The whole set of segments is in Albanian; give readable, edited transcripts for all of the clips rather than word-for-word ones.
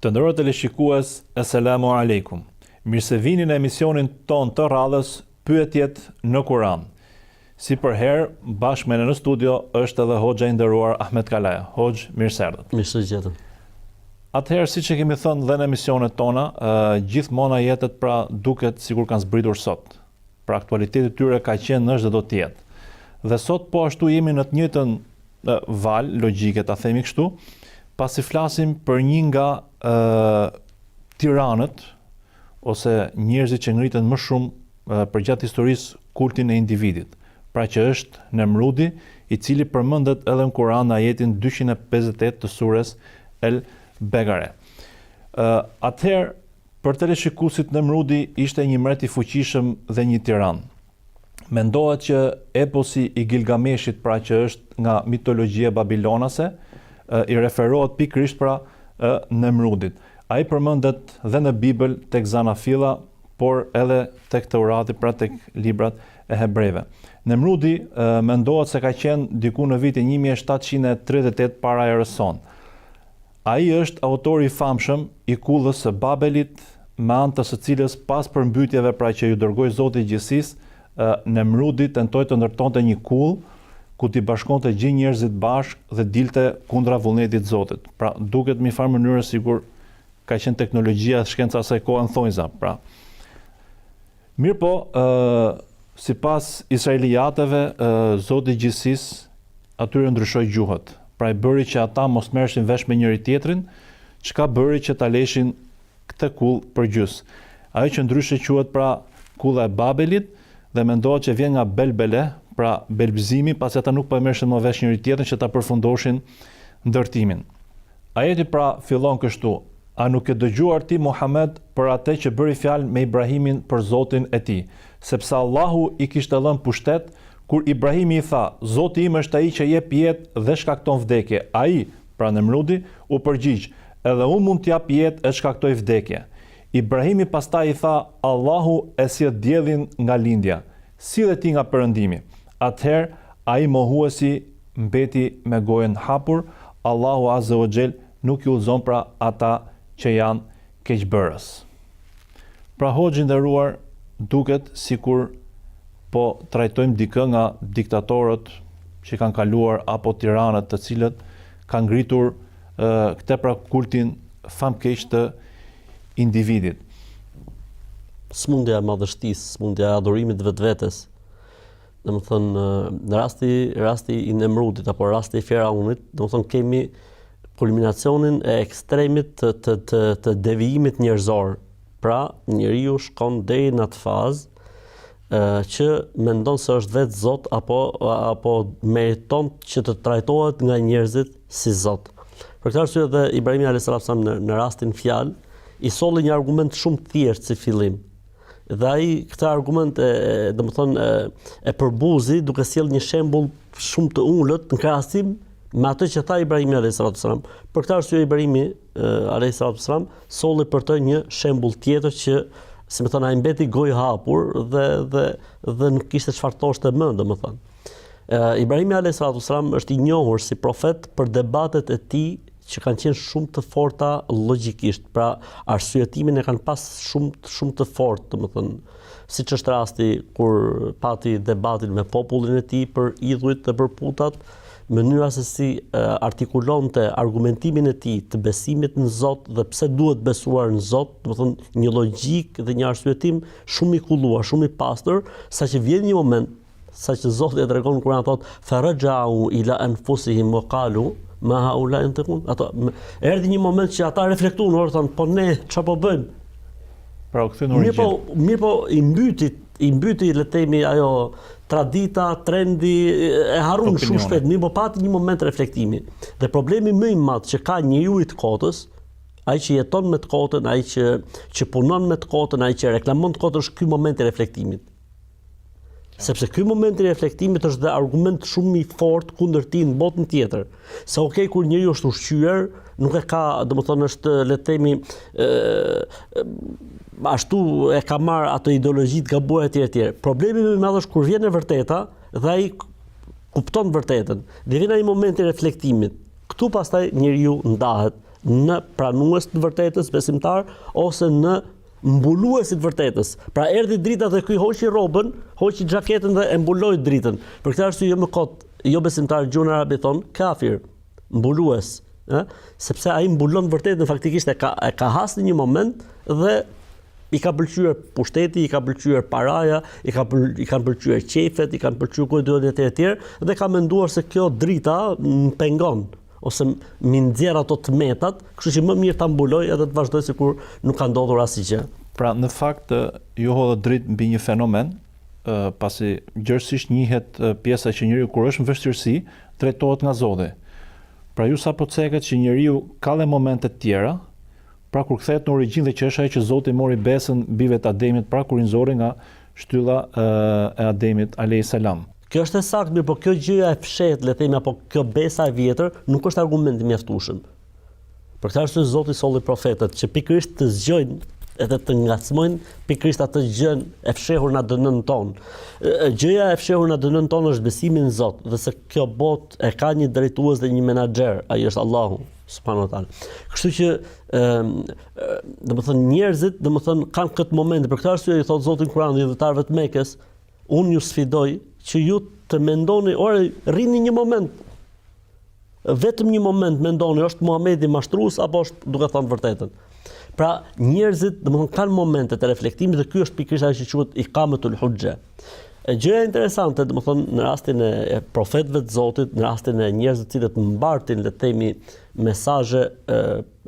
Të nderuar teleshikues, Asalamu alaikum. Mirë se vini në emisionin ton të radhës Pyetjet në Kur'an. Si për herë, bashkë me në studio është edhe hoxha i nderuar Ahmet Kalaja. Hoxh, mirë se erdhët. Mirë se gjetëm. Atëherë, siç e kemi thënë dhe në emisionet tona, gjithmonë jetët pra duket sikur kanë zbritur sot. Pra aktualiteti i tyre ka qenë është dhe do të jetë. Dhe sot po ashtu jemi në të njëjtën val logjike, ta themi kështu, pasi flasim për një nga tiranët ose njerëzit që ngritën më shumë përgjatë historisë kultin e individit, pra që është Nemrudi, i cili përmendet edhe në Kur'an në ajetin 258 të surës El Begare. Atëherë, për teleshikuesit, Nemrudi ishte një mret i fuqishëm dhe një tiran. Mendohet që eposi i Gilgameshit, pra që është nga mitologjia babilonase, i referohet pikërisht pra Nemrudit. Ai përmendet dhe në Bibël tek Zanafilla, por edhe tek Teurati, pra tek librat e hebrejve. Nemrudi mendohet se ka qenë diku në vitin 1738 para erës sonë. Ai është autori i famshëm i kullës së Babelit, me anë të së cilës pas përmbytjeve pra që ju dërgoi Zoti i gjithësisë, Nemrudi tentoi të ndërtonte një kull ku t'i bashkonte gjithë njerëzit bashkë dhe dilte kundra vullnetit të Zotit. Pra duket në një farë mënyrë sikur ka qenë teknologjia dhe shkenca asaj kohe në thonjza. Pra, mirë po, sipas israeliateve, Zoti i gjithësisë atyre ndryshoi gjuhët. Pra i bëri që ata mos merreshin vesh me njëri tjetrin, çka bëri që ta leshin këtë kull për gjys. Ajo që ndryshe quhet pra kulla e Babelit dhe mendohet që vjen nga belbele, pra belbëzimi, pasi ata nuk po merreshin më vesh njëri tjetrin që ta përfundoshin ndërtimin. Ajeti pra fillon kështu: A nuk e dëgjuar ti Muhammed për atë që bëri fjalë me Ibrahimin për Zotin e tij, sepse Allahu i kishte lënë pushtet kur Ibrahimi i tha: Zoti im është ai që jep jetë dhe shkakton vdekje. Ai, pra Nemrudi, u përgjigj: Edhe unë mund t'jap jetë e shkaktoj vdekje. Ibrahimi pastaj i tha: Allahu e sjell diellin nga lindja, sille ti nga perëndimi. Atëherë ai mohuesi mbeti me gojën hapur. Allahu Azza wa Jell nuk i udhëzon pra ata që janë keqbërës. Pra hoxhë nderuar, duket sikur po trajtojmë dikë nga diktatorët që kanë kaluar apo tiranët të cilët kanë ngritur këtë pra kultin famkeq të individit. Smundja e madhështisë, smundja e adhurimit vetvetes. Domethënë, në rasti i Nemrudit apo rasti i Firaunit, domethënë kemi kulminacionin e ekstremit të devijimit njerëzor. Pra, njeriu shkon deri në atë fazë që mendon se është vetë Zot apo meriton që të trajtohet nga njerëzit si Zot. Për këtë arsye dhe Ibrahimi alayhis salam në rastin fjalë i solli një argument shumë të thjeshtë si fillim. Dhe ai këtë argument e përbuzi duke sjellë një shembull shumë të ulët në krahasim me atë që tha Ibrahimi alayhis salam. Për këtë arsye Ibrahimi alayhis salam solli për të një shembull tjetër që, si më thënë, ai mbeti gojë hapur dhe nuk kishte çfarë thoshte më, domethënë. Ibrahimi alayhis salam është i njohur si profet për debatet e tij që kanë qenë shumë të forta logjikisht, pra arsyetimin e kanë pas shumë të fortë, domethënë, siç është rasti kur pati debatin me popullin e tij për idhujt dhe për putat, mënyra se si artikulonte argumentimin e tij të besimit në Zot dhe pse duhet besuar në Zot, domethënë një logjik dhe një arsyetim shumë i kulluar, shumë i pastër, saqë vjen një moment, saqë Zoti e tregon në Kur'an, thotë: "Faraja'u ila anfusihim wa qalu ma haula yantiqun." Ato erdhi një moment që ata reflektuan, thonë: "Po ne çfarë po bëjmë?" Pra u kthyn në origjinë. Mirë po i mbyti le të themi ajo tradita, trendi, e harron shumë shpejt. Mirë po pati një moment reflektimi. Dhe problemi më i madh që ka njeriu i të kotës, ai që jeton me të kotën, ai që punon me të kotën, ai që reklamon të kotën, është ky moment i reflektimit. Sepse ky moment i reflektimit është dhe argument shumë i fortë kundër tij në botën tjetër. Se okay, kur njeriu është ushqyer, nuk e ka, domethënë është, le të themi, ashtu e ka marrë ato ideologji të gabuara etj. Problemi më i madh është kur vjen e vërteta dhe ai kupton vërtetën. Dhe vjen ai momenti i reflektimit. Këtu pastaj njeriu ndahet në pranues të vërtetës besimtar ose në mbuluesit vërtetës. Pra erdhi drita dhe ky hoqi rrobën, hoqi xhaketën dhe e mbuloi dritën. Për këtë arsye jo më kot, jo besimtar gjuhën arabe thon kafir, mbulues, sepse ai mbulon vërtetën, faktikisht e ka has në një moment dhe i ka pëlqyer pushteti, i ka pëlqyer paraja, i kanë pëlqyer qefet, i kanë pëlqyer kujdeset e tjerë dhe ka menduar se kjo drita më pengon ose mi nxjerr ato të metat, kështu që më mirë ta mbuloj edhe të vazhdoj sikur nuk ka ndodhur asgjë. Pra në fakt ju hodhët dritë mbi një fenomen, pasi gjërësisht njihet pjesa që njeriu kur është në vështirësi drejtohet nga Zoti. Pra ju sapo ceket që njeriu ka dhe momente të tjera, pra kur kthehet në origjinë dhe që është ajo që Zoti mori besën bijve të Ademit, pra kur i nxorri nga shtylla e Ademit alayhis salam. Kjo është e saktë, mirë, po kjo gjëja e fshehtë, le të themi, apo kjo besa e vjetër nuk është argument i mjaftueshëm. Për këtë arsye Zoti solli profetët që pikërisht të zgjojnë edhe të ngacmojnë pikërisht atë gjën e fshehur në ADN-n tonë. Gjëja e fshehur në ADN-n tonë është besimi në Zot, dhe se kjo botë e ka një drejtues dhe një menaxher, ai është Allahu subhanahu wa taala. Kështu që domethënë njerëzit kanë këtë moment, për këtë arsye i thot Zoti në Kur'an dhjetarëve të Mekës, unë ju sfidoj që ju të mendoni, ore, rrini një moment, vetëm një moment mendoni, është Muhamedi mashtrues apo është duke thënë vërtetën. Pra njerëzit domethënë kanë momente të reflektimit dhe ky është pikërisht ajo që quhet iqamatul hujja. Gjëja interesante domethënë në rastin e profetëve të Zotit, në rastin e njerëzve të cilët mbartin le të themi mesazhe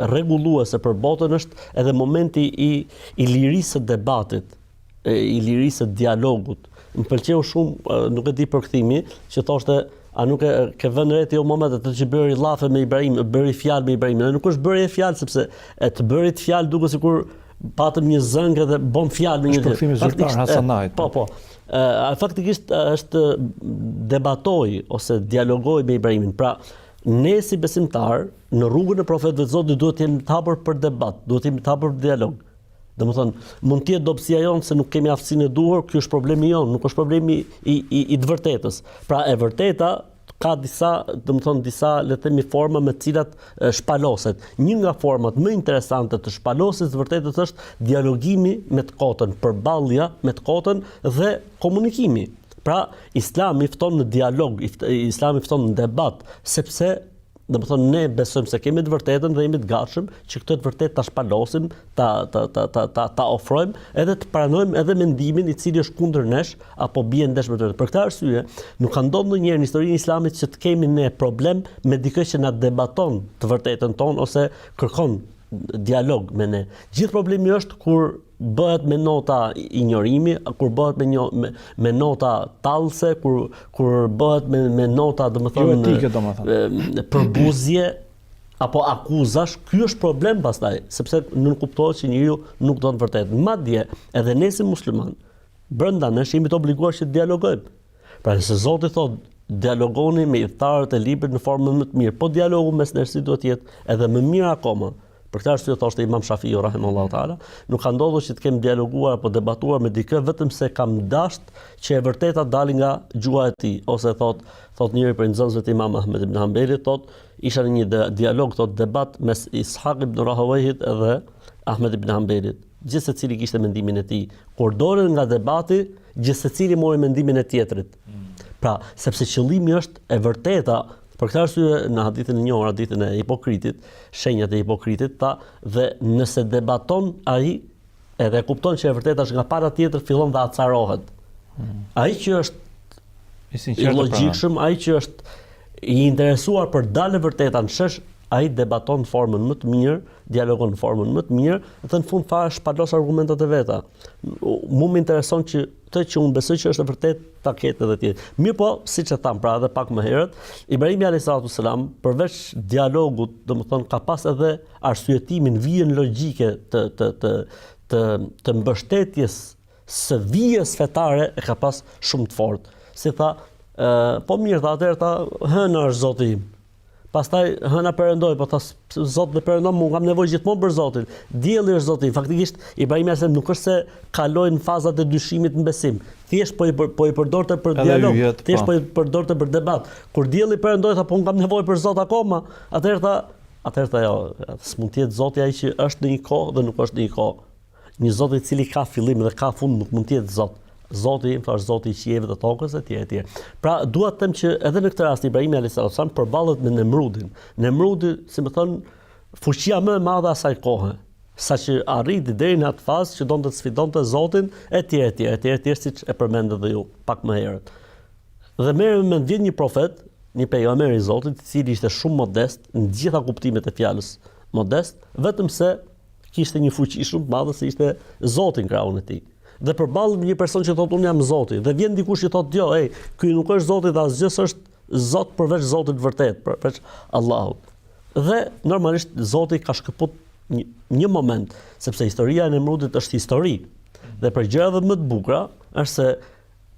rregulluese për botën është edhe momenti i lirisë së debatit, i lirisë së dialogut. Më pëlqeu shumë, nuk e di përkthimi, që thoshte a nuk e ke vënë re ti o moment atë që bëri llafe me Ibrahim, bëri fjalë me Ibrahim. Nuk është bërje fjalë sepse e të bërit fjalë duket sikur patëm një zëngë dhe bëm fjalë me një tjetër. Përkthimi zyrtar Hasanait. Po. Faktikisht është debatoi ose dialogoi me Ibrahimin. Pra ne si besimtar në rrugën e profetëve të Zotit duhet të jemi të hapur për debat, duhet të jemi të hapur për dialog. Domethënë, mund të jetë dobësia jonë se nuk kemi aftësinë e duhur, ky është problemi jonë, nuk është problemi i të vërtetës. Pra e vërteta ka disa le të themi forma me të cilat shpaloset. Një nga format më interesante të shpalosjes të vërtetës është dialogimi me të kotën, përballja me të kotën dhe komunikimi. Pra Islami fton në dialog, Islami fton në debat, sepse domethënë ne besojmë se kemi të vërtetën dhe jemi të gatshëm që këtë të vërtetë ta shpalosim, ta ofrojmë edhe të pranojmë edhe mendimin i cili është kundër nesh apo bie ndesh me të vërtetën. Për këtë arsye, nuk ka ndodhur ndonjëherë në historinë e Islamit që të kemi ne problem me dikë që na debaton të vërtetën tonë ose kërkon dialog me ne. Gjithë problemi është kur bëhet me nota injorimi, kur bëhet me nota tallse, kur bëhet me nota domethënë përbuzje apo akuzash, ky është problem pastaj, sepse nuk kuptohet që njeriu nuk do të vërtetë. Madje edhe ne si musliman, brenda nesh jemi të obliguar që të dialogojmë. Pra nëse Zoti thotë dialogoni me udhëtarët e librit në formën më të mirë, po dialogu mes nesh duhet të jetë edhe më mirë akoma. Për këtë arsye thoshte Imam Shafiu rahimahullahu taala, nuk ka ndodhur që të kemi dialoguar apo debatuar me dikë vetëm se kam dashur që e vërteta dali nga gjuha e tij, ose thot njëri prej nxënësve të Imam Ahmed ibn Hanbelit, isha në një dialog, debat mes Ishaq ibn Rahawayhit dhe Ahmed ibn Hanbelit. Gjithsecili kishte mendimin e tij. Kur dolën nga debati, gjithsecili mori mendimin e tjetrit. Pra, sepse qëllimi është e vërteta. Për këtë arsye në hadithin e njohur, hadithin e hipokritit, shenjat e hipokritit, dhe nëse debaton ai edhe kupton që e vërteta është nga para tjetër, fillon dhe acarohet. Ai që është i logjikshëm, ai që është i interesuar për dalë vërteta në shesh, ai debaton në formën më të mirë, dialogon në formën më të mirë, dhe në fund fare shpalos argumentat e veta. Mu më intereson që që unë besoj që është e vërtet ta ketë edhe tjetër. Mirë po, siç e tham pra edhe pak më herët, Ibrahimi alayhis salam përveç dialogut, domethënë ka pas edhe arsyetimin, vijën logjike të mbështetjes së vijës fetare e ka pas shumë të fortë. Si tha, po mirë, atëherë ta hëna është Zoti im. Pastaj hëna perëndoi, po tha Zoti dhe perëndon, unë kam nevojë gjithmonë për Zotin. Dielli është Zoti. Faktikisht Ibrahimi alayhis nuk është se kaloi në fazat e dyshimit në besim. Thjesht po i përdorte për dialog, thjesht po i përdorte për debat. Kur dielli perëndoi, tha po unë kam nevojë për Zot akoma. Atëherë tha atëherë ta s'mund të jetë Zoti ai që është në një kohë dhe nuk është në një kohë. Një Zot i cili ka fillim dhe ka fund nuk mund të jetë Zot. Zoti, më thash, Zoti i qiejve dhe tokës etj. Pra dua të them që edhe në këtë rast Ibrahimi alayhis salam përballet me Nemrudin. Nemrudi, si më thon, fuqia më e madhe asaj kohe, saqë arriti deri në atë fazë që donte të sfidonte Zotin etj, siç e përmendët dhe ju pak më herët. Dhe merrem me vjen një profet, një pejgamber i Zotit, i cili ishte shumë modest në gjitha kuptimet e fjalës modest, vetëm se kishte një fuqi shumë të madhe se ishte Zoti në krahun e tij. Dhe përballet me një person që thotë unë jam Zoti, dhe vjen dikush që thotë jo, ky nuk është Zoti, dhe asgjë s'është Zot përveç Zotit vërtet, përveç Allahut. Dhe normalisht Zoti ka shkëput një moment, sepse historia e Nemrudit është histori. Dhe për gjërat më të bukura është se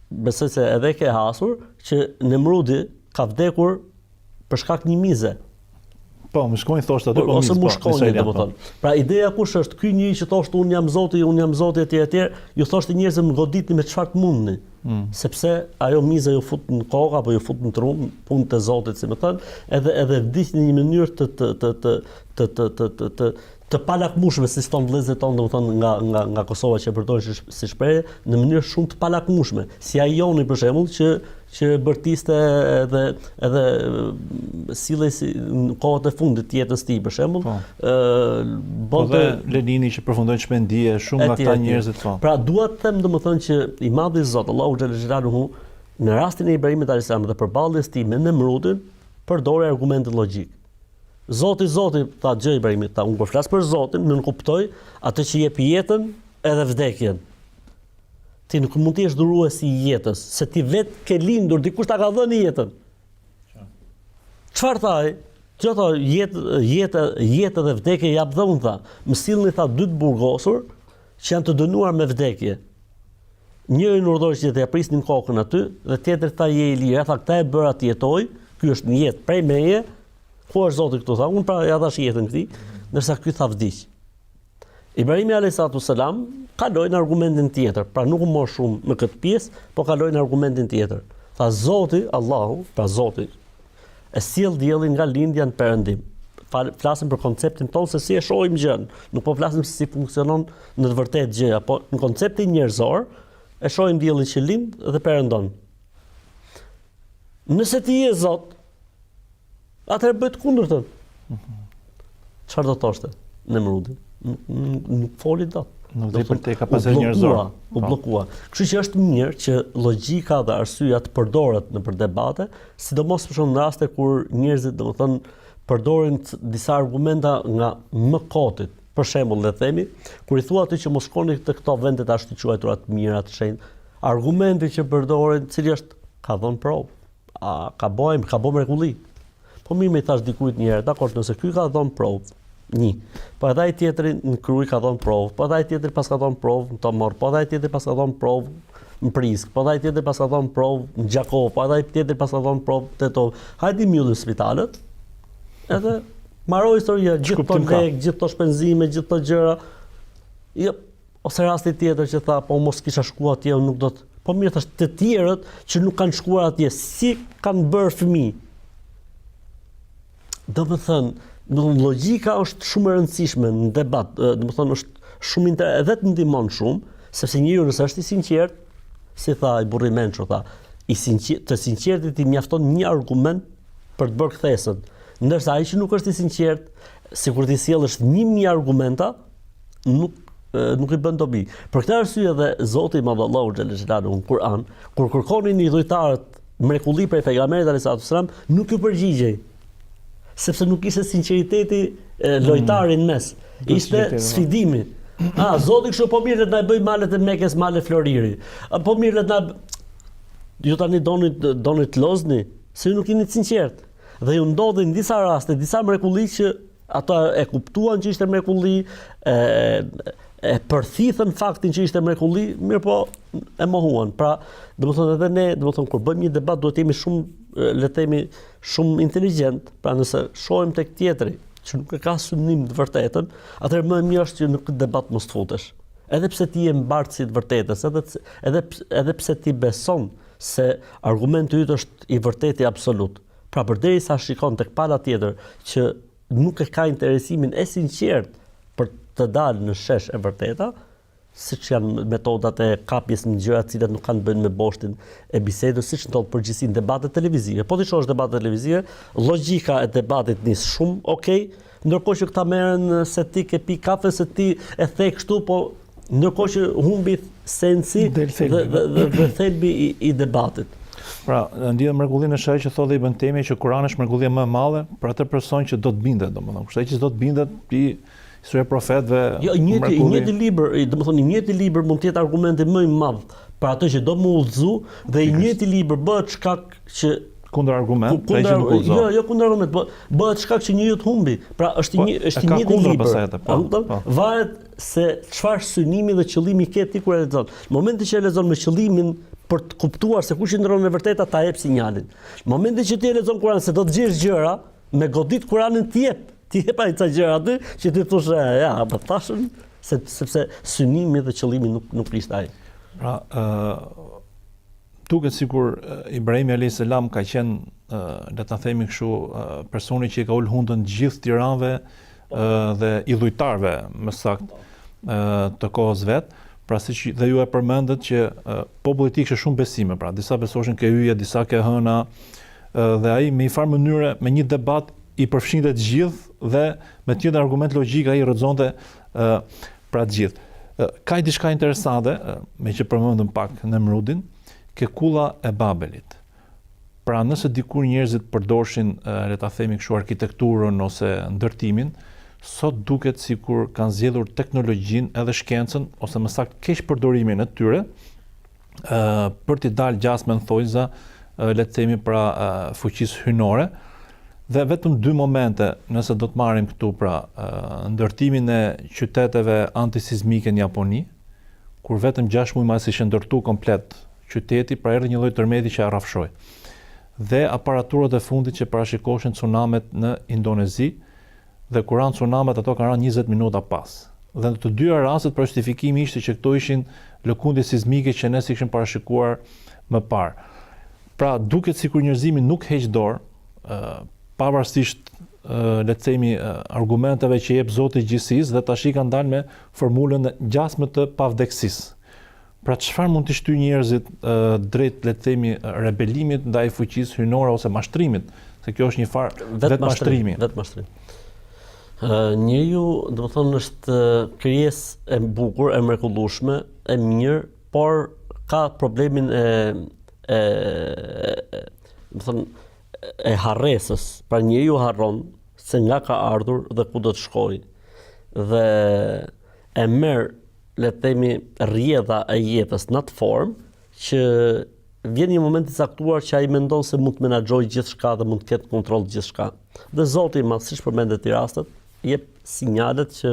besoj se edhe ke hasur që Nemrudi ka vdekur për shkak një mize. Po, më shkojnë thoshtë aty, ose më shkojnë, domethënë. Pra ideja kush është? Ky njeri që thoshte unë jam Zoti etj, ju thoshte njerëzve më goditni me çfarë të mundni. Sepse ajo miza ju fut në kokë apo ju fut në trum, punë të Zotit, si më thënë, edhe vdiqni në një mënyrë të palakmueshme, si thon vëllezërit tonë, domethënë nga Kosova që e përdorin si shprehje, në mënyrë shumë të palakmueshme. Si ai Joni për shembull që bërtiste edhe sillej në kohët e fundit të jetës tij për shembull, bonte Lenini që përfundoi shpendije shumë nga këta njerëzit po. Pra dua të them domethënë që i madhi Zot Allahu xhelaluhu në rastin e Ibrahimit alayhis salam dhe përballjes tij me Nemrudin përdori argumente logjik. Zoti, tha gjë Ibrahimit, tha unë kur flas për Zotin, nuk kuptoj atë që jep jetën edhe vdekjen. Ti nuk mund të jesh dhurues i jetës, se ti vetë ke lindur, dikush ta ka dhënë jetën. Çfarë tha ai? Që tha jetë dhe vdekje jap dhënë, tha. Më sillni, tha, dy të burgosur që janë të dënuar me vdekje. Njëri në urdhëroi që t'ia prisnin kokën aty, dhe tjetri tha je i lirë, tha këta e bëra të jetoj, ky është një jetë prej meje. Ku është Zoti këtu, tha, unë pra ja dhash jetën këtij, ndërsa ky tha vdiq. Ibrahimi alayhis salam kaloi në argumentin tjetër, pra nuk u mor shumë në këtë pjesë, po kaloi në argumentin tjetër. Tha Zoti, Allahu, pra Zoti, e sjell diellin nga lindja në perëndim. Flasim për konceptin tonë se si e shohim gjën, nuk po flasim se si funksionon në të vërtetë gjëja, po në konceptin njerëzor e shohim diellin që lind dhe perëndon. Nëse ti je Zot, atëherë bëhet kundërtën. Çfarë do të thoshte Nemrudi? Nuk foli dot. Nuk dhe për te kapacitetin njerëzor. U bllokua. Kështu që është mirë që logjika dhe arsyeja të përdoret nëpër debate, sidomos për shkak në raste kur njerëzit domethënë përdorin disa argumenta nga mëkotit. Për shembull, le të themi, kur i thua aty që mos shkoni te këto vende tash të quajtura të mira të shenjtë, argumenti që përdoren, cili është ka dhënë provë. Ka bë mrekulli. Po mirë më i thash dikujt një herë, dakor, nëse ky ka dhënë provë, një. Po edhe ai tjetri në Kruj ka dhënë provë, po edhe ai tjetri pas ka dhënë provë në Tomor, po edhe ai tjetri pas ka dhënë provë në Prisk, po edhe ai tjetri pas ka dhënë provë në Gjakov, po edhe ai tjetri pas ka dhënë provë në Tetov. Hajde mbyllim spitalet. Edhe maro historia, gjithë këto lek, gjithë këto shpenzime, gjithë këto gjëra. Jo, ose rasti tjetër që tha, po mos kisha shkuar atje, nuk do të. Po mirë thash, të tjerët që nuk kanë shkuar atje, si kanë bërë fëmijë? Domethënë, logjika është shumë e rëndësishme në debat, domethënë është shumë edhe të ndihmon shumë, sepse njeriu nëse është i sinqert, si tha i burri mençur, tha, të sinqertit i mjafton një argument për të bërë kthesën, ndërsa ai që nuk është i sinqert, sikur ti sjellësh 1000 argumenta, nuk i bën dobi. Për këtë arsye edhe Zoti i Madh Allahu xhallahu në Kur'an, kur kërkonin i dhujtarët mrekulli prej pejgamberit alayhis salam, nuk ju përgjigjej. Sepse nuk ishte sinqeriteti lojtarin mes. Ishte sfidimi. Zoti kështu po mirë le të na bëj malet e Mekës, male Floriri. Po mirë le të na ju tani doni të lozni, se ju nuk jeni të sinqert. Dhe ju ndodhin disa raste, disa mrekulli që ata e kuptuan që ishte mrekulli, e përthithën faktin që ishte mrekulli, mirë po e mohuan. Pra, domethënë edhe ne, domethënë kur bëjmë një debat duhet jemi shumë, le të themi, shumë inteligjent. Pra nëse shohim tek tjetri që nuk e ka synim të vërtetën, atëherë më e mirë është që në këtë debat mos të futesh. Edhe pse ti je mbartësi të vërtetës, edhe pse ti beson se argumenti yt është i vërtetë absolut. Pra përderisa shikon tek pala tjetër që nuk e ka interesimin e sinqert për të dalë në shesh e vërteta, siç janë metodat e kapjes në gjëra të cilat nuk kanë të bëjnë me boshtin e bisedës, siç ndodh përgjithësi në debatet televizive. Po ti shohësh debatet televizive, logjika e debatit nis shumë okay, ndërkohë që këta merren se ti ke pi kafe, se ti e the kështu, po ndërkohë që humbi sensi dhe thelbi i debatit. Pra, ndjen mrekullinë e shaj që thotë Ibn Temi që Kurani është mrekullia më e madhe për atë person që do të bindet, domethënë. Kushte që do të bindet i historia e profetëve. Jo, i njëjti libër, domethënë i njëjti libër mund të jetë argumenti më i madh për atë që do më udhëzu dhe i njëjti libër bëhet shkak që kundër argument, jo kundër argument, bëhet shkak që njeriu të humbi. Pra është i njëjti libër. Varet se çfarë synimi dhe qëllimi ke ti kur e lexon. Në momentin që e lexon me qëllimin për të kuptuar se ku qëndron e vërteta, ta jep sinjalin. Në momentin që ti e lexon Kur'anin se do të gjesh gjëra, me godit Kur'anin ti jep ai ca gjëra aty që ti thosh ja, po thashën sepse synimi dhe qëllimi nuk ishte ai. Pra, duket sikur Ibrahim alayhis salam ka qenë le ta themi kështu personi që i ka ul hundën gjithë tiranëve dhe idhujtarëve më saktë të kohës vet. Pra siç dhe ju e përmendët që populli i tij kishte shumë besime, pra disa besoshin ke hyje, disa ke hëna, dhe ai me një farë mënyre, me një debat i përfshinte të gjithë dhe me të njëjtin argument logjik ai rrëzonte pra të gjithë. Ka diçka interesante, me që përmendëm pak Nemrudin, ke kulla e Babelit. Pra nëse dikur njerëzit përdorshin le ta themi kështu arkitekturën ose ndërtimin, sot duket sikur kanë zgjedhur teknologjinë edhe shkencën ose më saktë keq përdorimin e tyre për të dalë gjasme në thojza, le të themi pra fuqisë hynore. Dhe vetëm dy momente, nëse do të marrim këtu pra ndërtimin e qyteteve antisizmike në Japoni, kur vetëm 6 muaj mbas ishte ndërtuar komplet qyteti, pra erdhi një lloj tërmeti që rrafshoi. Dhe aparaturat e fundit që parashikoshin tsunamet në Indonezi, dhe kur ranë tsunamet ato kanë rënë 20 minuta pas. Dhe në të dyja rastet për justifikimi ishte që këto ishin lëkundje sismike që ne kishim parashikuar më parë. Pra duket sikur njerëzimi nuk heq dorë, pavarësisht le të themi argumenteve që jep Zoti i gjithësisë, dhe tash i kanë dalë me formulën e ngjasme të pavdekësisë. Pra çfarë mund të shtyjë njerëzit drejt le të themi rebelimit ndaj fuqisë hynore ose mashtrimit, se kjo është një farë vetë mashtrimi. Vetë mashtrim. Njeriu, domethënë, është krijesë e bukur, e mrekullueshme, e mirë, por ka problemin domethënë e harresës. Pra njeriu harron se nga ka ardhur dhe ku do të shkojë. Dhe e merr, le të themi, rrjedha e jetës në atë formë që vjen një moment i caktuar që ai mendon se mund të menaxhojë gjithçka dhe mund të ketë kontroll gjithçka. Dhe Zoti, siç përmendet i rastet, jep sinjalet që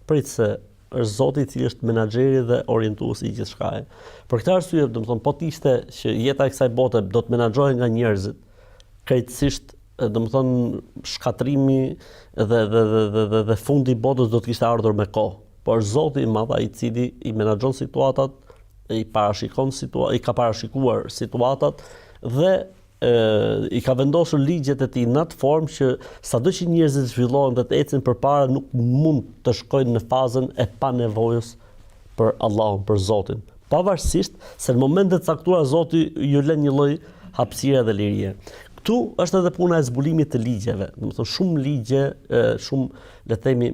prit se është Zoti i cili është menaxheri dhe orientuesi i gjithçkaje. Për këtë arsye, domethënë, po të ishte që jeta e kësaj bote do të menaxhohej nga njerëzit, krejtësisht, domethënë, shkatrimi dhe fundi i botës do të kishte ardhur me kohë. Por Zoti i Madh, ai i cili i menaxhon situatat, i ka parashikuar situatat dhe i ka vendosur ligjet e tij në atë formë që sado që njerëzit zhvillohen dhe të ecin përpara nuk mund të shkojnë në fazën e panevojës për Allahun, për Zotin. Pavarësisht se në momentet e caktuara Zoti ju lën një lloj hapësire dhe lirie. Këtu është edhe puna e zbulimit të ligjeve. Domethënë shumë ligje, shumë le të themi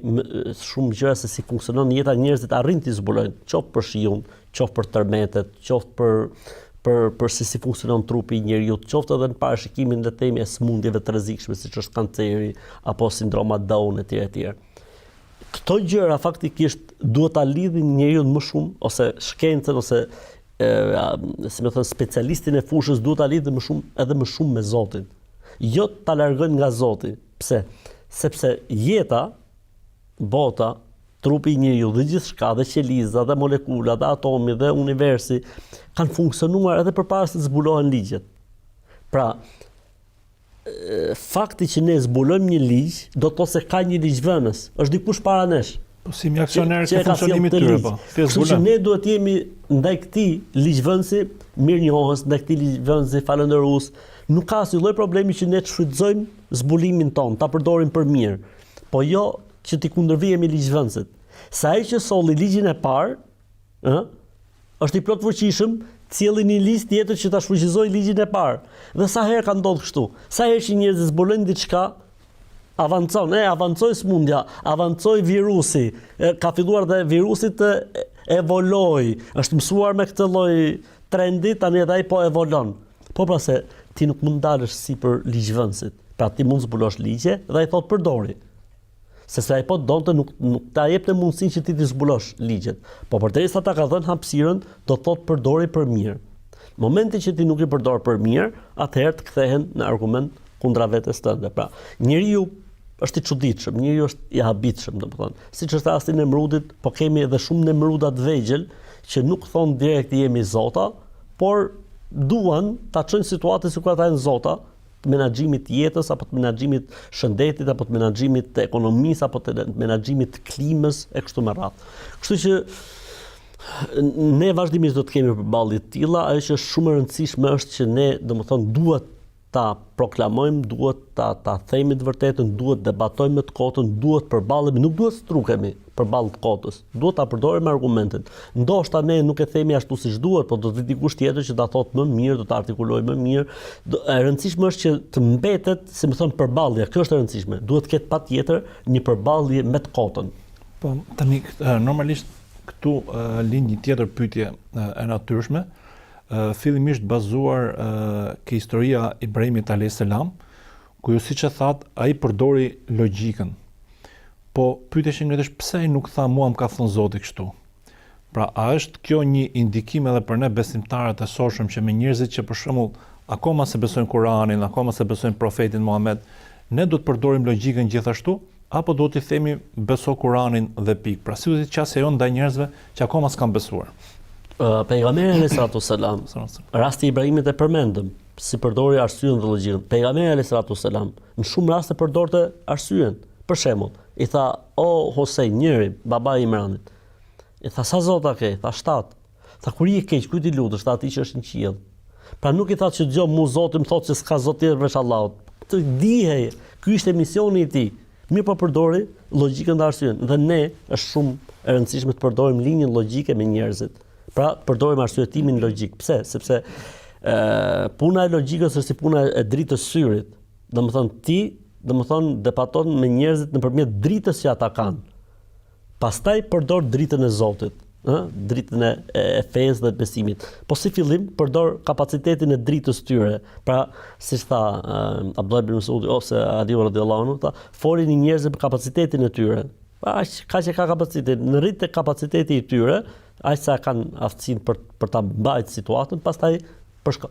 shumë gjëra se si funksionon jeta, njerëzit arrin të zbulojnë, qoftë për shiun, qoftë për tërmetet, qoftë për si funksionon trupi i njeriu, qoftë edhe në parashikimin le të themi e sëmundjeve të rrezikshme siç është kanceri apo sindroma Down etj. Këto gjëra faktikisht duhet ta lidhin njeriu më shumë, ose shkencën ose si më thon specialistin e fushës duhet ta lidhin edhe më shumë me Zotin. Jo ta largojnë nga Zoti. Pse? Sepse jeta, bota, trupi i njeriu dhe gjithçka, dhe qeliza, dhe molekula, dhe atomi, dhe universi kanë funksionuar edhe përpara se të zbulohen ligjet. Pra, fakti që ne zbulojmë një ligj, do të thotë se ka një ligjvënës, është dikush para nesh. Po si aksioner që ke e ka sjellë funksionimit këtë tyre ligj. po. Kështu që ne duhet jemi ndaj këtij ligjvënësi mirënjohës, ndaj këtij ligjvënësi falëndërues. Nuk ka asnjë lloj problemi që ne të shfrytëzojmë zbulimin ton, ta përdorim për mirë, po jo që t'i kundërvijemi ligjvënësit. Sa ai që solli ligjin e parë, është i plot fuqishëm, cilin një listë tjetër që ta shfuqizojë ligjin e parë. Dhe sa herë ka ndodhur kështu? Sa herë që njerëzit zbulojnë diçka, avancoi smundja, avancoi virusi, ka filluar dhe virusi të evoloj, është mësuar me këtë lloj trendi, tani edhe ai po evolon. Po pra se ti nuk mund dalësh sipër ligjvënësit. Pra ti mund zbulosh ligje dhe ai thot përdori. Sepse ai po donte nuk ta jepte mundësinë që ti të zbulosh ligjet. Po përderisa ta ka dhënë hapësirën, do thot përdori për mirë. Momenti që ti nuk i përdor për mirë, atëherë të kthehen në argument kundra vetes tënde. Pra, njeriu është i çuditshëm, njeriu është i habitshëm, domethënë. Siç është rasti i Nemrudit, po kemi edhe shumë Nemruda të vegjël që nuk thon direkt jemi zota, por duan ta çojnë situatën sikur ata janë zota, të menaxhimit të jetës apo të menaxhimit shëndetit apo të menaxhimit të ekonomisë apo të menaxhimit të klimës e kështu me radhë. Kështu që ne vazhdimisht do të kemi përballje të tilla, ajo që është shumë e rëndësishme është që ne domethënë duhet ta proklamojmë, duhet ta themi të vërtetën, duhet debatojmë me të kotën, duhet përballemi, nuk duhet strukemi përballë të kotës. Duhet ta përdorim argumentet. Ndoshta ne nuk e themi ashtu siç duhet, por do të vi dikush tjetër që ta thotë më mirë, do ta artikulojë më mirë. E rëndësishme është që të mbetet, si më thon, përballja. Kjo është e rëndësishme. Duhet të ketë patjetër një përballje me të kotën. Po tani normalisht këtu lind një tjetër pyetje e natyrshme. Fillimisht bazuar ke historia e Ibrahimit alayhis salam, ku ju siç e that, ai përdori logjikën. Po pyetja që ngretesh, pse ai nuk tha mua më ka thënë Zoti kështu? Pra, a është kjo një indikim edhe për ne besimtarët e sotshëm që me njerëzit që për shembull akoma se besojnë Kur'anin, akoma se besojnë profetin Muhammed, ne do të përdorim logjikën gjithashtu, apo do t'i themi beso Kur'anin dhe pikë? Pra, si do të qasja jonë ndaj njerëzve që akoma s'kan besuar? Pejgamberi alayhis salam, rasti i Ibrahimit e përmendëm, si përdori arsyen dhe logjikën. Pejgamberi alayhis salam në shumë raste përdorte arsyen. Për shembull, i tha, o Hosein, njëri, baba i Imranit. I tha, sa zota ke? Tha, 7. Tha, kur i e keq, kujt i lutesh? Tha, atij që është në qiell. Pra nuk i tha që dëgjoj mu Zoti më thotë se s'ka zot tjetër veç Allahut. Të dihej, ky ishte misioni i tij. Mirë po përdori logjikën dhe arsyen. Dhe ne është shumë e rëndësishme të përdorim linjën logjike me njerëzit. Pra, përdorim arsyetimin logjik. Pse? Sepse puna e logjikës është si puna e dritës syrit. Domethënë ti debaton me njerëzit nëpërmjet dritës që ata kanë. Pastaj përdor dritën e Zotit, dritën e fesë dhe të besimit. Po si fillim përdor kapacitetin e dritës tyre. Pra, siç tha Abdullah ibn Mas'udi ose Aliu radhiyallahu anhu, folin një njerëz për kapacitetin e tyre. Ka që ka kapacitet, në rrit të kapaciteti i tyre, aq sa kanë aftësinë për ta mbajtur situatën, pastaj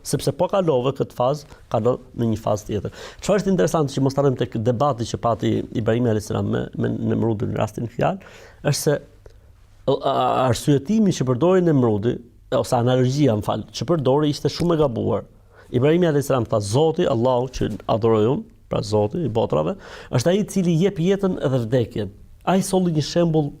sepse po kalove këtë fazë, kalon në një fazë tjetër. Çfarë është interesante që mos harrojmë tek debati që pati Ibrahimi alayhis salam me Nemrudin në rastin fjal, është se arsyetimi që përdori Nemrudi, ose analogjia, që përdori ishte shumë e gabuar. Ibrahimi alayhis salam tha, Zoti, Allahu që adhuroj unë, pra Zoti i botrave, është ai i cili jep jetën edhe vdekjen. Ai solli një shembull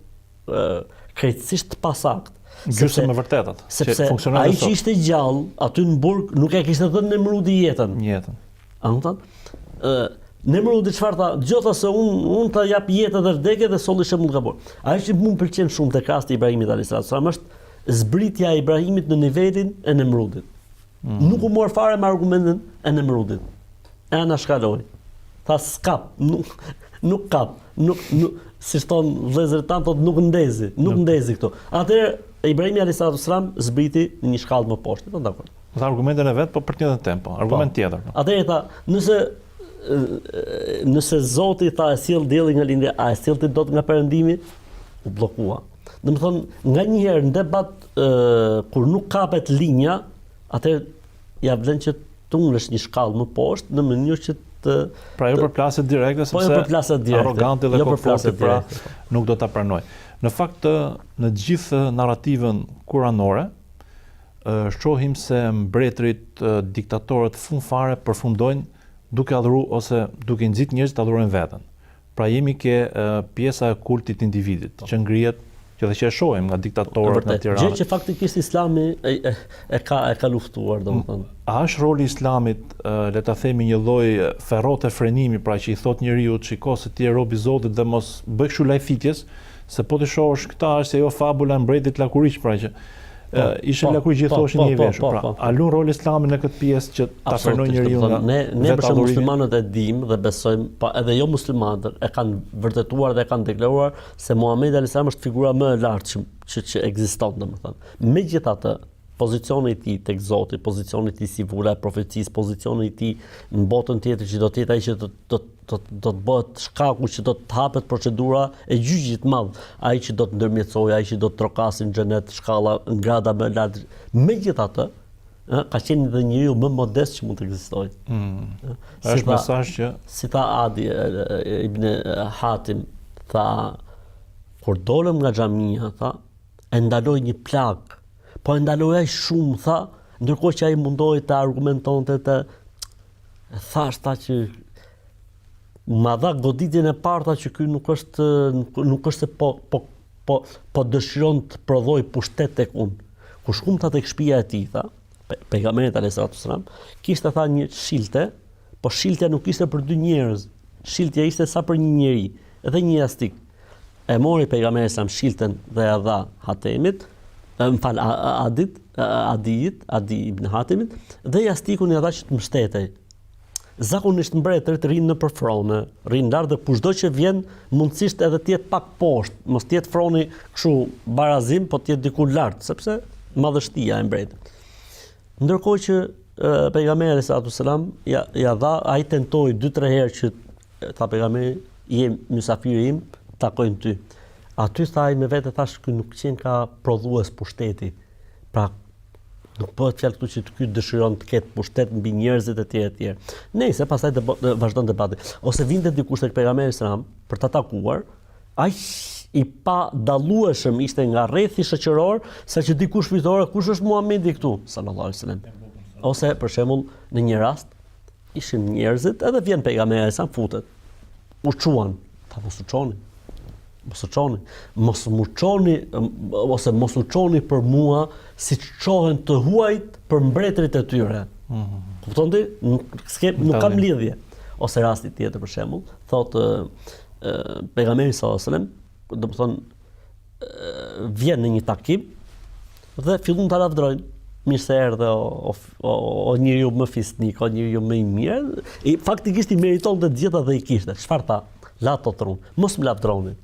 krejtësisht të pasakt. Gjysmë me vërtetat. Sepse ai që ishte gjallë aty në burg nuk e kishte thënë Nemrudi jetën. A kupton? Nemrudi çfarë tha? Dëgjota se unë ta jap jetën dhe vdekjen dhe solli shembull gabor. Ajo që më pëlqen shumë tek rasti i Ibrahimit alayhis salam është zbritja e Ibrahimit në nivelin e Nemrudit. Nuk u mor fare me argumentin e Nemrudit. E anashkaloi. Tha s'kap, nuk kap, nuk si thon vëllezërit tan thotë nuk ndezi këtu. Atëherë Ibrahimi alayhis salam zbriti në një shkallë më poshtë, po dakord. Tha argumentin e vet, po për të njëjtën tempo, argument tjetër. Atëherë tha, nëse Zoti tha e sjell diellin nga lindja, a e sjell ti dot nga perëndimi? U bllokua. Domethënë, nganjëherë në debat kur nuk kapet linja, atëherë ja vlen që të ulesh një shkallë më poshtë në mënyrë që pra jo përplasje direkte, sepse arrogante dhe komforti pra nuk do ta pranoj. Në fakt, në të gjithë narrativën kuranore, shohim se mbretërit, diktatorët fund fare përfundojnë duke adhuru ose duke nxit njerëzit të adhurojnë veten. Pra jemi ke pjesa e kultit individit që ngrihet, që dhe që e shohim nga diktatorët në Tiranë. Gjë që faktikisht Islami e ka luftuar, domethënë. A është roli i Islamit, le ta themi një lloj ferrote frenimi, pra që i thot njeriu shiko se ti je rob i Zotit dhe mos bëj kështu lajfitjes, se po të shohësh këta është ajo fabula e mbretit Lakuriç, pra që ishte Lakuriç gjithoshin një veshur. Pra, a lun rol Islami në këtë pjesë që ta frenoj njeriu nga ne për muslimanët e dim dhe besojmë, pa edhe jo muslimanët e kanë vërtetuar dhe e kanë deklaruar se Muhamedi alayhis salam është figura më e lartë që ekziston, domethënë. Megjithatë, pozicioni i tij tek Zoti, pozicioni i tij si vula e profecisë, pozicioni i tij në botën tjetër që do të jetë ai që do të bëhet shkaku që do të hapet procedura e gjyqit të madh, ai që do të ndërmjetësojë, ai që do të trokasin në xhenet shkalla grada më e lartë. Megjithatë, ka qenë edhe njeriu më modest që mund të ekzistojë. Është mesazh që si tha Adi ibn Hatim, tha kur dolëm nga xhamia, tha, e ndaloi një plagë. Po e ndaloi ai shumë, tha, ndërkohë që ai mundoi të argumentonte të thashta që ma dha goditjen e parë që ky nuk është se po dëshiron të prodhoj pushtet tek unë. Kur shkumta tek shtëpia e tij, tha, pejgamberi alayhis salam, kishte tha një shilte, po shiltja nuk ishte për dy njerëz. Shiltja ishte sa për një njeri, edhe një jastik. E mori pejgamberi sa shilten dhe ja dha Hatemit, Adi ibn Hatimit, dhe jastikun ja dha që të mbështetej. Zakonisht mbretërit rinë në përfrone, rinë lart dhe kushdo që vjen mundësisht edhe të jetë pak poshtë, mos të jetë froni kështu barazim, po të jetë diku lart, sepse madhështia e mbretit. Ndërkohë që pejgamberi sallallahu alajhi wasallam ja dha, ai tentoi 2-3 herë që tha pejgamberi, je mysafiri im, takojmë ty. Aty tha ai me vete, thash ky nuk qen ka prodhues pushteti. Pra nuk bëhet fjalë këtu që ky dëshiron të ketë pushtet mbi njerëzit e tjerë. Nëse pastaj vazhdon debati, ose vinte dikush tek pejgamberi sallallahu alajhi wasallam për ta takuar, aq i pa dallueshëm ishte nga rrethi shoqëror, saqë dikush pyetore kush është Muhamedi këtu sallallahu alajhi wasallam. Ose për shembull në një rast ishin njerëzit, edhe vjen pejgamberi sa futet. U çuan, tha mos u çoni. Mos u çoni për mua si çohen të huajt për mbretërit e tyre. Kupton ti? Nuk kam lidhje. Ose rasti tjetër për shembull, thotë pejgamberi sallallahu alajhi wasallam, domethënë vjen në një takim dhe fillon ta lavdrojnë. Mirë se erdhe o njeriu më fisnik, o njeriu më i mirë. Faktikisht i meriton të gjitha dhe i kishte. Çfarë tha? La to trun. Mos më lavdroni.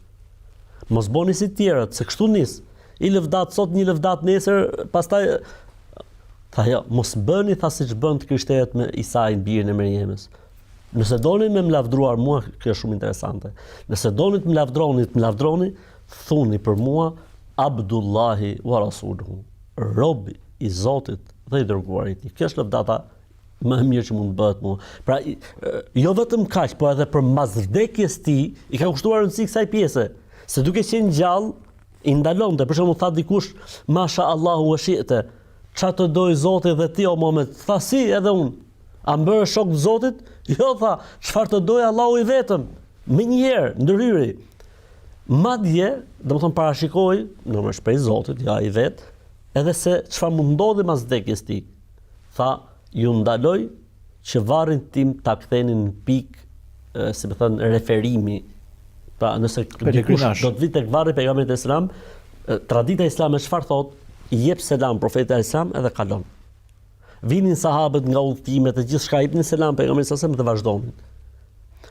Mos boni si tjerët, se kështu nis. I lëvdat sot, një lëvdat nesër, pastaj tha jo, mos bëni tha siç bën të krishterët me Isain, birin e Merjemës. Nëse doni me më lavdruar mua, kjo është shumë interesante. Nëse doni të më lavdroni, thuni për mua Abdullahi wa Rasuluhu, robi i Zotit dhe i dërguarit i tij. Kjo është lëvdata më e mirë që mund të bëhet mua. Pra, jo vetëm kaq, por edhe për mbasvdekjes tij i ka kushtuar rëndësi kësaj pjese. Se duke qenë gjallë, i ndalonte, për shembull tha dikush, masha Allahu wa shi'te, çfarë të doj Zoti dhe ti o Muhammed? Tha si edhe unë. A mbërë shok të Zotit? Jo, tha, çfarë të doj Allahu i vetëm? Me njëherë, ndërhyri. Madje, domethënë parashikoi, normalisht prej Zotit, ja i vet, edhe se çfarë mund ndodhi pas vdekjes tij. Tha, ju ndaloj që varrin tim ta kthenin në pikë, si më thënë, referimi. Pra, nëse dikush do të vi tek varri pejgamberit e Islam, tradita islame çfarë thot? I jep selam profetit e Islam edhe kalon. Vinin sahabët nga udhëtimet e gjithçka, i jepnin selam pejgamberit sallallahu alajhi wasallam dhe vazhdonin.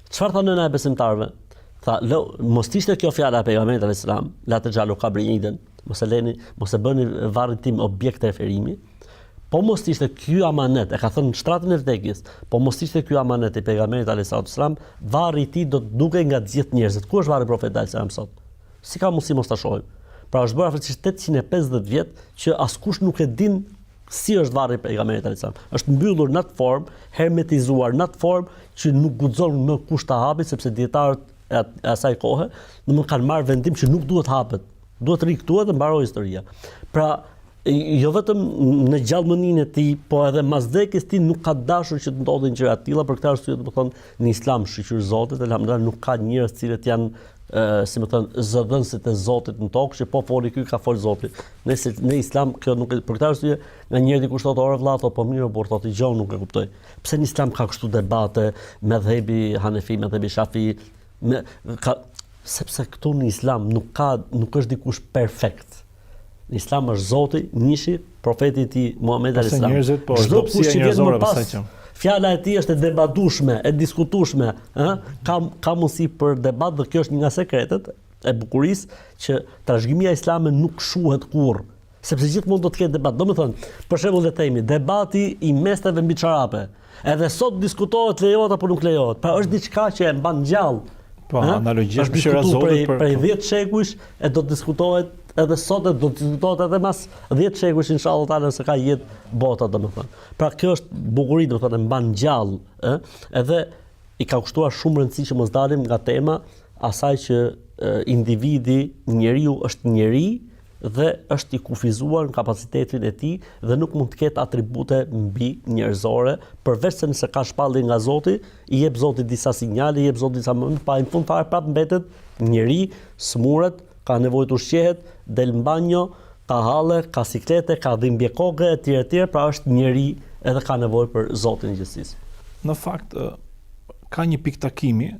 Çfarë tha nëna e besimtarëve? Tha, mos ishte kjo fjala e pejgamberit e Islam, la të xhalu qabriiden, mos e bëni varrin tim objekt referimi. Po mos ishte ky amanet, e ka thënë në shtratën e vdekjes, po mos ishte ky amanet i pejgamberit alayhis salam, varri i tij do të dukej nga të gjithë njerëzit. Ku është varri i profetit alayhis salam sot? Si ka mundësi mos ta shohim? Pra është bërë afërsisht 850 vjet që askush nuk e din si është varri i pejgamberit alayhis salam. Është mbyllur në atë formë, hermetizuar në atë formë që nuk guxon më kush ta hapi, sepse dietarët e asaj kohe domethënë kanë marrë vendim që nuk duhet hapet. Duhet rikthyohet dhe mbaroj historia. Pra Jo vetëm në gjallëmëninë e tij, po edhe mas vdekjes tij nuk ka dashur që të ndodhin gjëra të tilla, për këtë arsye domethënë në Islam shqyr Zotit, elhamdullah nuk ka njerëz të cilët janë si më thënë zëdhënësit e Zotit në tokë, që po foli ky ka fol Zoti. Në Islam kjo nuk e, për këtë arsye nga njëri dikush thotë orë vëlla, po mirë, por thotë gjë nuk e kuptoj. Pse në Islam ka kështu debate, medhebi Hanefi, medhebi Shafi, sepse këtu në Islam nuk është dikush perfekt. Në Islam është Zoti, njëshi, profeti i tij Muhamedi alayhis salam. Çdo kush që vjen më pas, fjala e tij është e debadueshme, e diskutueshme, ka mundësi për debat dhe kjo është një nga sekretet e bukurisë që trashëgimia islame nuk shuhet kurrë, sepse gjithmonë do të ketë debat. Domethënë, për shembull le të themi, debati i mesteve mbi çarape. Edhe sot diskutohet lejohet apo nuk lejohet. Pra është diçka që e mban gjallë. Po, analogjisht me shira Zotit prej 10 shekujsh e do të diskutohet edhe sot e do të diskutohet edhe mas 10 shekujsh inshallah taala se ka jetë bota domethënë. Pra kjo është bukuri domethënë e mban gjallë, edhe i ka kushtuar shumë rëndësi që mos dalim nga tema asaj që individi, njeriu është njeri dhe është i kufizuar në kapacitetin e tij dhe nuk mund të ketë atribute mbi njerëzore, përveç se nëse ka shpallje nga Zoti, i jep Zoti disa sinjale, i jep Zoti disa mënyrë, pa në fund fare prapë mbetet njeri, smuret, ka nevojë të ushqehet, del në banjo, ka halle, ka siklete, ka dhimbje koke etj, pra është njeri edhe ka nevojë për Zotin e gjithësisë. Në fakt ka një pikë takimi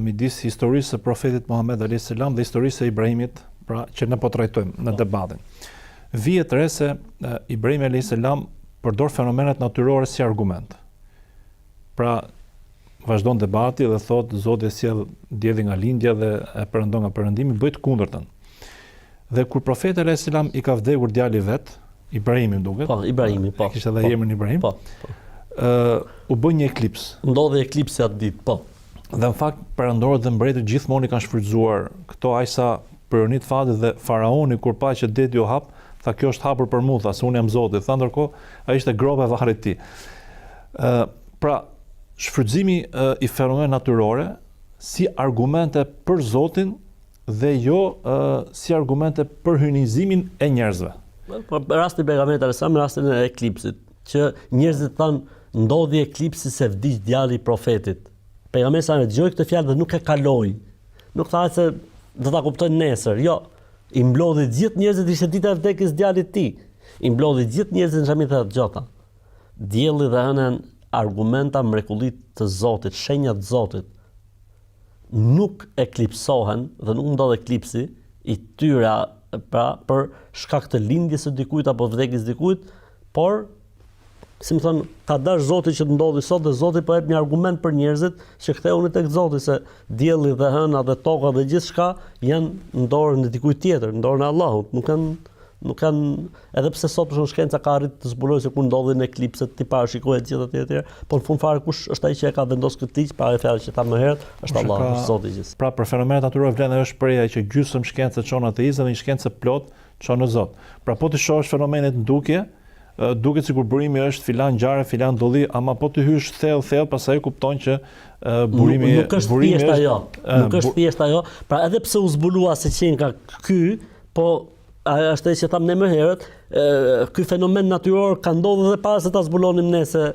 midis historisë së profetit Muhammed alayhis salam dhe historisë së Ibrahimit, pra që ne po trajtojmë në debatin. Vihet re se Ibrahimi alayhis salam përdor fenomenet natyrore si argument. Pra vazhdon debati dhe thot Zoti sjell dielli nga lindja dhe e perëndon nga perëndimi, bëj të kundërtën. Dhe kur profeti alayhis salam i ka vdekur djali vet, Ibrahimi duket. Po, Ibrahimi, po. Kishte edhe emrin Ibrahim. Po. U bë një eklips. Ndodhi eklipsi atë ditë, po. Dhe në fakt perëndorët dhe mbretët gjithmonë i kanë shfrytzuar këto ajsa Perëndit fatit dhe faraoni kur pa që deti u hap, tha kjo është hapur për mua, tha se unë jam Zoti. Tha ndërkohë ai ishte gropa e varrit të tij. Pra shfrytëzimi i fenomeneve natyrore si argumente për Zotin dhe jo si argumente për hyjnizimin e njerëzve. Po rasti i pejgamberit alayhis salam, rastin e eklipsit, që njerëzit thanë ndodhi eklipsi se vdiq djali i profetit. Pejgamberi sa dëgjoi këtë fjalë dhe nuk e kaloi. Nuk tha se do ta kuptojnë nesër. Jo, i mblodhi gjithë njerëzit, ishte dita e vdekjes djalit të tij. I mblodhi gjithë njerëzit në xhamin e gjota. Dielli dhe hëna argumenta mrekullit të Zotit, shenja të Zotit. Nuk eklipsohen dhe nuk ndodh eklipsi i tyre pra për shkak të lindjes së dikujt apo vdekjes së dikujt, por si më thon, ka dash Zoti që të ndodhi sot dhe Zoti po jep një argument për njerëzit që kthehuni tek Zoti se dielli dhe hëna dhe toka dhe gjithçka janë në dorën e dikujt tjetër, në dorën e Allahut. Nuk kanë edhe pse sot për shkenca ka arritur të zbulojë se kur ndodhin eklipset, ti parashikohet gjithë etj. Por në fund fare kush është ai që e ka vendosur këtë ligj, para fjalës që tha më herët, është Allahu, Zoti i gjithë. Pra për fenomenet natyrore vlen ajo shprehja që gjysmë shkencë çon ateizëm dhe një shkencë plot çon në Zot. Pra po të shohësh fenomenet ndukje, duket sikur burimi është filan ngjarje, filan dolli, ama po të hysh thellë, pastaj kupton që burimi nuk është thjesht ajo. Nuk është thjesht ajo. Pra edhe pse u zbulua se qenë ka ky, po është që tham ne më herët, ky fenomen natyror ka ndodhur edhe para se ta zbulonim ne se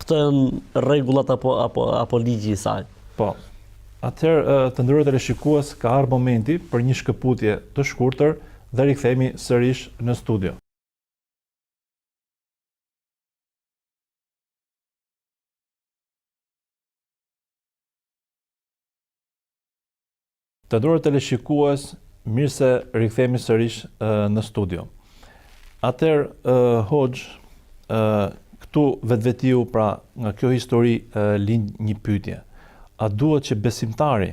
këto janë rregullat apo ligji i saj. Po. Atëherë të nderuar teleshikues, ka ardhur momenti për një shkëputje të shkurtër dhe rikthehemi sërish në studio. Të nderuar teleshikues, mirë se rikthehemi sërish në studio. Atëherë Hoxh, këtu vetvetiu pra nga kjo histori lind një pyetje. A duhet që besimtari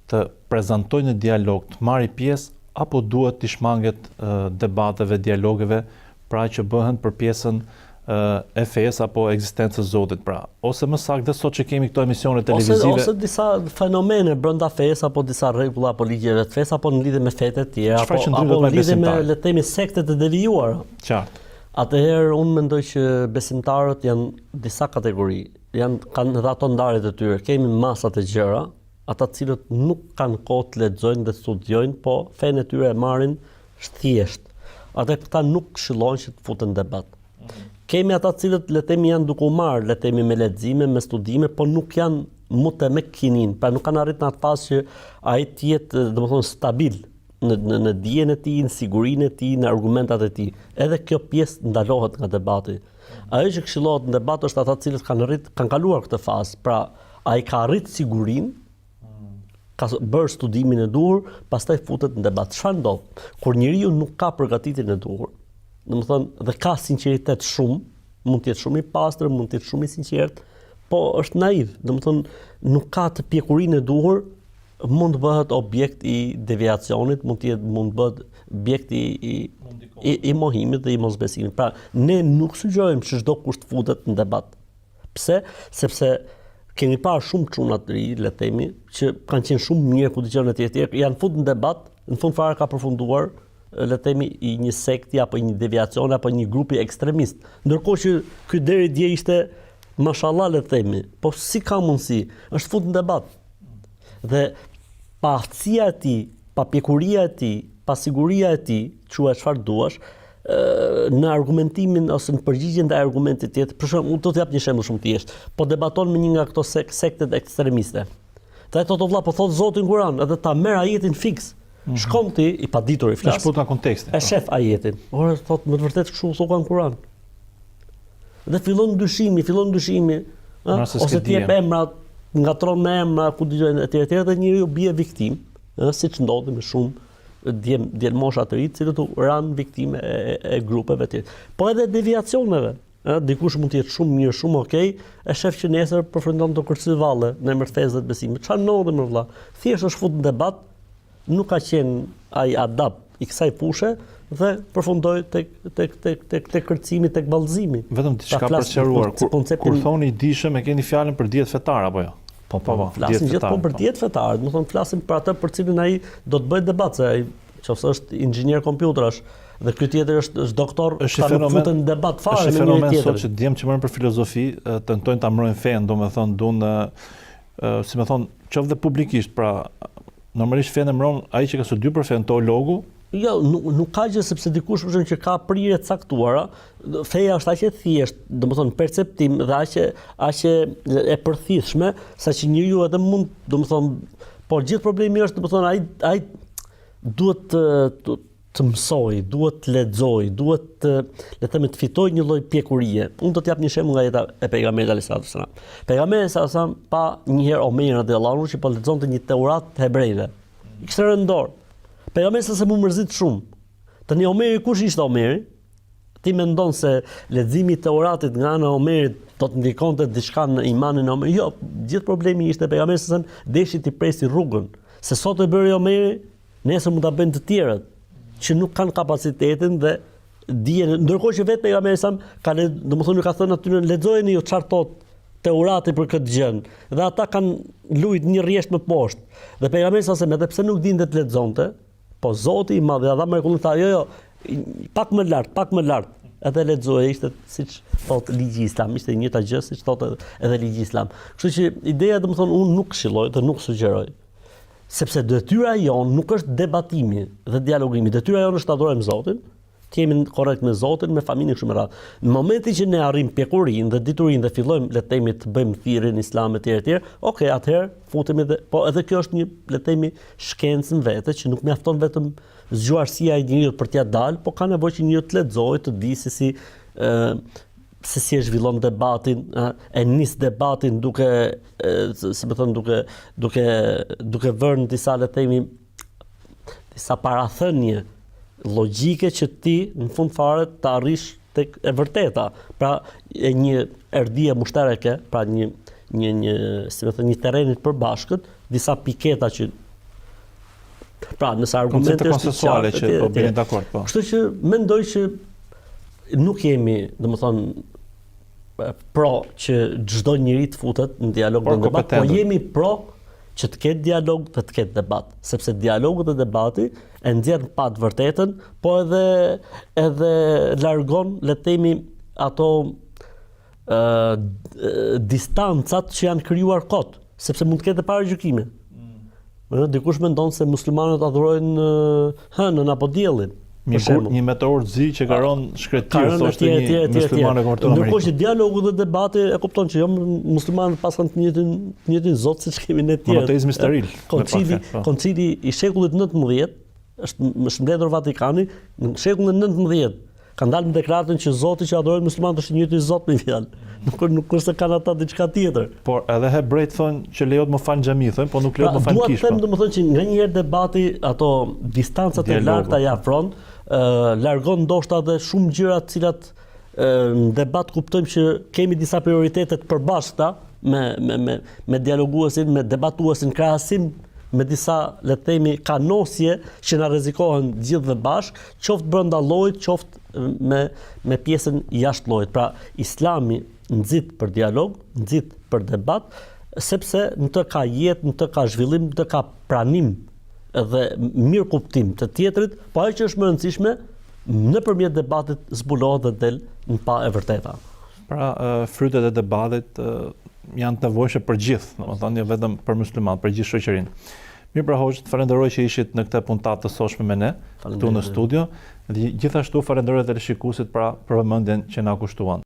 të prezantojë në dialog, të marrë pjesë, apo duhet të shmanget debateve, dialogeve, pra që bëhen për pjesën e fesë apo ekzistencës Zotit, pra, ose më saktë sot që kemi këto emisione televizive, ose disa fenomene brenda fesë apo disa rregulla apo ligjeve të fesë apo në lidhje me fetë të tjera apo në lidhje me le të themi sekte të devijuara. Qartë. Atëherë unë mendoj që besimtarët janë disa kategori, kanë edhe ato ndarjet e tyre. Kemi masat e gjëra, ata të cilët nuk kanë kohë të lexojnë dhe studiojnë, po fenë e tyre e marrin thjesht. atë këta nuk këshillojnë që të futen debat. Kemi ata cilët le të themi janë duke u marrë, le të themi me lexime, me studime, po nuk janë mutamekkinin, pra nuk kanë arritur në atë fazë që ai të jetë, domethënë stabil në dijen e tij, në sigurinë e tij, në argumentat e tij. Edhe kjo pjesë ndalohet nga debati. Ajo që këshillohet në debat është ata të cilët kanë kaluar këtë fazë, pra ai ka arrit sigurinë, ka bërë studimin e duhur, pastaj futet në debat. Çfarë ndodh? Kur njeriu nuk ka përgatitjen e duhur, domethënë dhe ka sinqeritet shumë, mund të jetë shumë i pastër, mund të jetë shumë i sinqert, po është naiv, domethënë nuk ka të pjekurinë e duhur, mund të bëhet objekt i deviacionit, mund të bëhet objekt i mohimit dhe i mosbesimit. Pra, ne nuk sugjerojmë që çdo kush të futet në debat. Pse? Sepse kemi parë shumë çuna të ri, le të themi, që kanë qenë shumë mirë ku dëgjojnë të tjerë, janë futur në debat, në fund fare ka përfunduar, le të themi, i një sekti apo një deviacion apo një grupi ekstremist. Ndërkohë që ky deri dje ishte mashallah, le të themi, po si ka mundësi? Është futur në debat. Dhe pa aftësia e tij, pa pjekuria e tij, pa siguria e tij, quaj çfarë duash, në argumentimin ose në përgjigjen ndaj argumentit tjetër. Për shembull, do të jap një shembull shumë të thjeshtë. Po debaton me një nga këto sektet ekstremiste. Dhe ai thotë vëlla, po thot Zoti në Kur'an, edhe ta merr ajetin fiks. Shkon ti i paditur i flas. Është puta kontekstin. E shef ajetin. Ora thot me të vërtetë kështu thotë në Kur'an. Dhe fillon dyshimi, ose ti jep emrat, ngatron me emra, ku dëgjojnë etj dhe njeriu bie viktim, siç ndodhi me shumë djelmosha të ri, cilët u ranë viktime e grupeve të tjera. Po edhe deviacioneve. Dikush mund të jetë shumë mirë, shumë okay, e shef që nesër përfundon të kërcy valle në emër të fesë dhe të besimit. Çfarë ndodhi më vëlla? Thjesht është futur në debat, nuk ka qenë ai adapt i kësaj fushë dhe përfundoi tek kërcimi, tek ballëzimi. Vetëm diçka për sqaruar. Kur thoni i dishëm, e keni fjalën për dijet fetare apo jo? Po, flasim gjithmonë për dijet fetare, do të thonë flasim për atë për cilin ai do të bëjë debat, se ai nëse është inxhinier kompjutrash dhe ky tjetër është doktor, ta nuk futen në debat fare me njëri tjetrin. Është fenomen sot që djem që marrin për filozofi, tentojnë ta mbrojnë fen, domethënë duan si më thon, qoftë dhe publikisht, pra normalisht fen e mbron ai që ka studiuar për fen, teologu. Jo, nuk ka gjë, sepse dikush për shembull që ka prirje të caktuara, feja është aq e thjeshtë, domethënë perceptim dhe aq e përthithshme, saqë njeriu edhe mund, domethënë, por gjithë problemi është, domethënë, ai duhet të mësoj, duhet të lexoj, duhet le të themi të fitoj një lloj pjekurie. Unë do të jap një shembull nga jeta e pejgamberit alayhis salam. Pejgamberi sallallahu alajhi wasallam pa një herë Omerin radhiyallahu anhu që po lexonte një Teurat të hebrejve. I kishte rënë dorë. Pejgamberi se më mërzit shumë. Tani Omeri, kush ishte Omeri? Ti mendon se leximi i Teuratit nga ana e Omerit do të ndikonte diçka në imanin e Omerit? Jo, gjithë problemi ishte pejgamberi se deshi ti presi rrugën. Se sot e bëri Omeri, nesër mund ta bëjnë të tjerët që nuk kanë kapacitetin dhe dijen. Ndërkohë që vetë pejgamberi sa ka, domethënë ka thënë aty lexojeni ju çfarë thot Teurati për këtë gjë. Dhe ata kanë lujt një rresht më poshtë. Dhe pejgamberi sa edhe pse nuk dinte të lexonte, po Zoti i Madh dha mrekulli tha, jo, pak më lart. Edhe lexoje, ishte siç thot ligji islam, ishte e njëjta gjë siç thot edhe ligji islam. Kështu që ideja, domethënë, unë nuk këshilloj dhe nuk sugjeroj. Sepse detyra jon nuk është debatimi dhe dialogimi. Detyra jon është të adhurojmë Zotin, të jemi korrekt me Zotin, me familjen kështu me radhë. Në momentin që ne arrim pjekurinë dhe diturinë dhe fillojmë le të themi të bëjmë thirrjen islam etj, okay, atëherë futemi dhe po edhe kjo është një le të themi shkencë në vetë që nuk mjafton vetëm zgjuarësia e njeriut për t'ia dalë, po ka nevojë që njeriu të lexojë, të di se si e zhvillon debatin, e nis debatin duke si më thon duke vënë disa le të themi disa parathënie logjike që ti në fund fare të arrish tek e vërteta. Pra e një erdhje mushtareke, pra një si më thënë një terreni të përbashkët, disa piketa që pra nëse argumente konsensuale që po bëhen dakord, po. Kështu që mendoj që nuk jemi, domethënë pro që çdo njeri të futet në dialog dhe debat, po jemi pro që të ketë dialog dhe të ketë debat, sepse dialogu dhe debati e nxjerr pa të vërtetën, po edhe largon le të themi ato distancat që janë krijuar kot, sepse mund të ketë paragjykime. Dikush mendon se muslimanët adhurojnë hënën apo diellin. Mikur një meteor zi që ka rënë shkretir, thoshte një musliman e konvertuar në Ndërkohë që dialogu dhe debati e kupton që jo muslimanët pasan të njëjtin Zot siç kemi ne të tjerë. Monoteizmi steril. Koncili i shekullit 19 është më shëmbledhur Vatikani në shekullin 19. Ka dalë në deklaratën që Zoti që adhurojnë muslimanët është i njëjti Zot me fjalë. Nuk është se kanë ata diçka tjetër. Por edhe hebrejt thonë që lejohet më fal xhami, thonë, po nuk lejohet më fal kish. Dua të them domethënë që nganjëherë debati ato distancat e larta i afron, largon ndoshta edhe shumë gjëra të cilat në debat kuptojmë që kemi disa prioritete të përbashkëta me dialoguesin, me debatuesin krahasim me disa, le të themi, kanosje që na rrezikohen gjithë dhe bashkë, qoftë brenda llojit, qoftë me pjesën jashtë llojit. Pra, Islami nxit për dialog, nxit për debat, sepse në të ka jetë, në të ka zhvillim, në të ka pranim dhe mirë kuptim të tjetrit, po ajo që është më e rëndësishme, nëpërmjet debatit zbulohet dhe del në pa e vërteta. Pra, frytet e debatit janë të nevojshme për gjithë, domethënë jo vetëm për muslimanët, për gjithë shoqërinë. Mirë pra Hoxh, të falenderoj që ishit në këtë puntat të sotshme me ne, këtu në studio, dhe gjithashtu falenderoj edhe shikuesit për vëmendjen që na kushtuan.